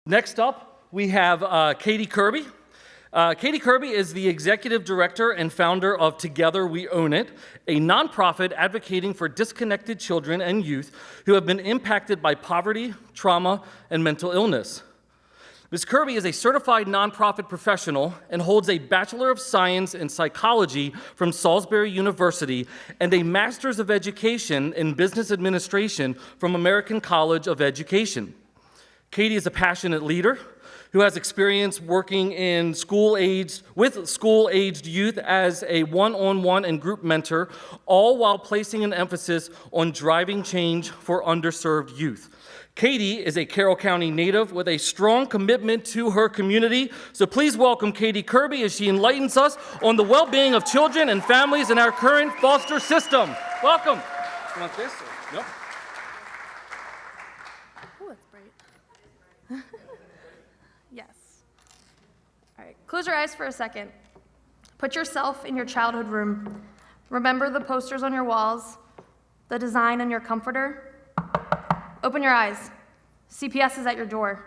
Next up, we have Kati Kirby. Kati Kirby is the executive director and founder of Together We Own It, a nonprofit advocating for disconnected children and youth who have been impacted by poverty, trauma, and mental illness. Ms. Kirby is a certified nonprofit professional and holds a Bachelor of Science in Psychology from Salisbury University and a Master's of Education in Business Administration from American College of Education. Kati is a passionate leader who has experience working in with school-aged youth as a one-on-one and group mentor, all while placing an emphasis on driving change for underserved youth. Kati is a Carroll County native with a strong commitment to her community. So please welcome Kati Kirby as she enlightens us on the well-being of children and families in our current foster system. Welcome. You want this? Nope. Oh, that's bright. Yes. All right, close your eyes for a second. Put yourself in your childhood room. Remember the posters on your walls, the design on your comforter. Open your eyes. CPS is at your door.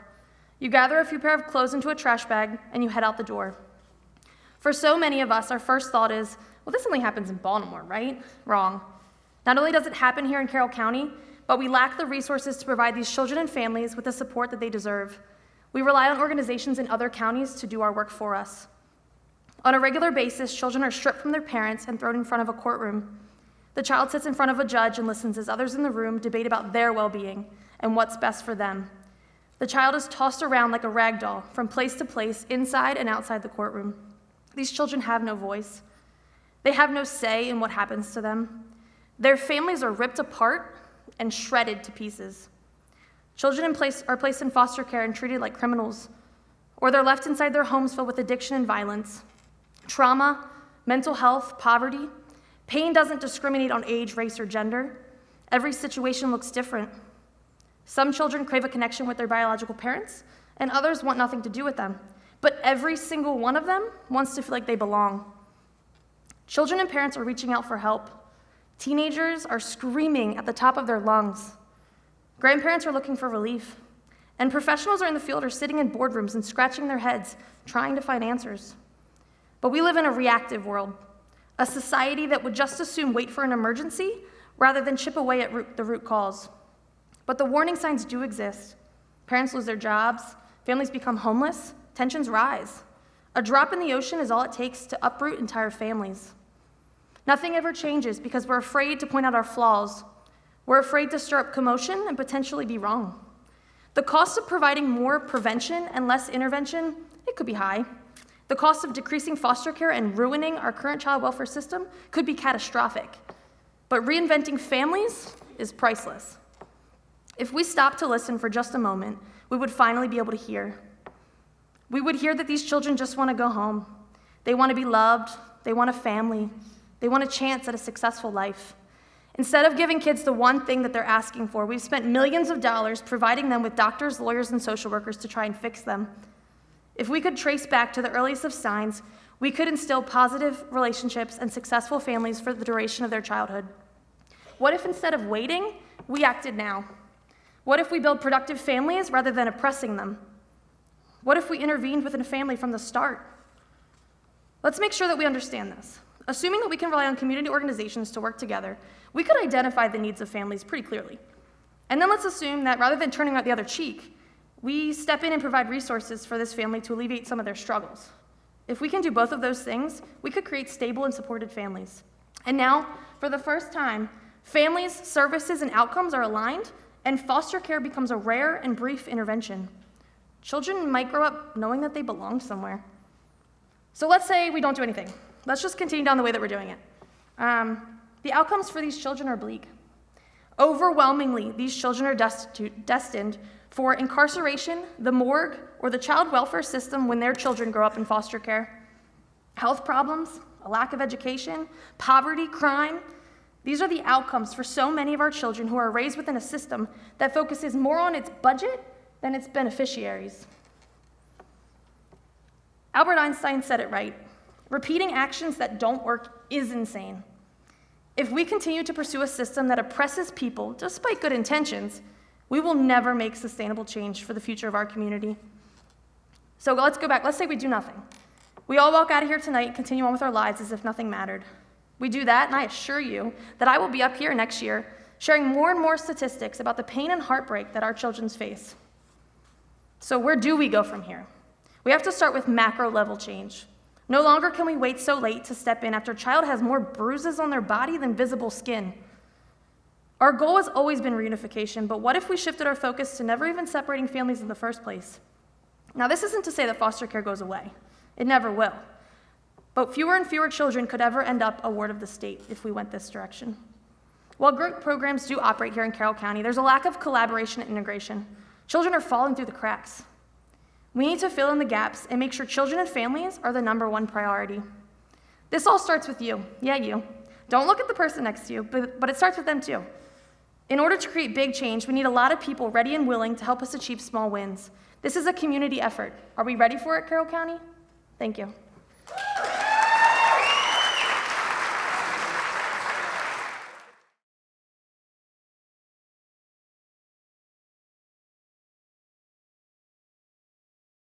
You gather a few pair of clothes into a trash bag and you head out the door. For so many of us, our first thought is, well, this only happens in Baltimore, right? Wrong. Not only does it happen here in Carroll County, but we lack the resources to provide these children and families with the support that they deserve. We rely on organizations in other counties to do our work for us. On a regular basis, children are stripped from their parents and thrown in front of a courtroom. The child sits in front of a judge and listens as others in the room debate about their well-being and what's best for them. The child is tossed around like a rag doll from place to place, inside and outside the courtroom. These children have no voice. They have no say in what happens to them. Their families are ripped apart and shredded to pieces. Children are placed in foster care and treated like criminals, or they're left inside their homes filled with addiction and violence. Trauma, mental health, poverty. Pain doesn't discriminate on age, race, or gender. Every situation looks different. Some children crave a connection with their biological parents, and others want nothing to do with them. But every single one of them wants to feel like they belong. Children and parents are reaching out for help. Teenagers are screaming at the top of their lungs. Grandparents are looking for relief. And professionals are in the field or sitting in boardrooms and scratching their heads, trying to find answers. But we live in a reactive world. A society that would just as soon wait for an emergency rather than chip away at the root cause. But the warning signs do exist. Parents lose their jobs, families become homeless, tensions rise. A drop in the ocean is all it takes to uproot entire families. Nothing ever changes because we're afraid to point out our flaws. We're afraid to stir up commotion and potentially be wrong. The cost of providing more prevention and less intervention, it could be high. The cost of decreasing foster care and ruining our current child welfare system could be catastrophic. But reinventing families is priceless. If we stop to listen for just a moment, we would finally be able to hear. We would hear that these children just want to go home. They want to be loved. They want a family. They want a chance at a successful life. Instead of giving kids the one thing that they're asking for, we've spent millions of dollars providing them with doctors, lawyers, and social workers to try and fix them. If we could trace back to the earliest of signs, we could instill positive relationships and successful families for the duration of their childhood. What if instead of waiting, we acted now? What if we build productive families rather than oppressing them? What if we intervened within a family from the start? Let's make sure that we understand this. Assuming that we can rely on community organizations to work together, we could identify the needs of families pretty clearly. And then let's assume that rather than turning out the other cheek, we step in and provide resources for this family to alleviate some of their struggles. If we can do both of those things, we could create stable and supported families. And now, for the first time, families, services, and outcomes are aligned, and foster care becomes a rare and brief intervention. Children might grow up knowing that they belong somewhere. So let's say we don't do anything. Let's just continue down the way that we're doing it. The outcomes for these children are bleak. Overwhelmingly, these children are destined for incarceration, the morgue, or the child welfare system when their children grow up in foster care. Health problems, a lack of education, poverty, crime. These are the outcomes for so many of our children who are raised within a system that focuses more on its budget than its beneficiaries. Albert Einstein said it right. Repeating actions that don't work is insane. If we continue to pursue a system that oppresses people despite good intentions, we will never make sustainable change for the future of our community. So let's go back. Let's say we do nothing. We all walk out of here tonight and continue on with our lives as if nothing mattered. We do that, and I assure you that I will be up here next year sharing more and more statistics about the pain and heartbreak that our children face. So where do we go from here? We have to start with macro-level change. No longer can we wait so late to step in after a child has more bruises on their body than visible skin. Our goal has always been reunification, but what if we shifted our focus to never even separating families in the first place? Now, this isn't to say that foster care goes away. It never will. But fewer and fewer children could ever end up a ward of the state if we went this direction. While group programs do operate here in Carroll County, there's a lack of collaboration and integration. Children are falling through the cracks. We need to fill in the gaps and make sure children and families are the #1 priority. This all starts with you. Yeah, you. Don't look at the person next to you, but it starts with them too. In order to create big change, we need a lot of people ready and willing to help us achieve small wins. This is a community effort. Are we ready for it, Carroll County? Thank you.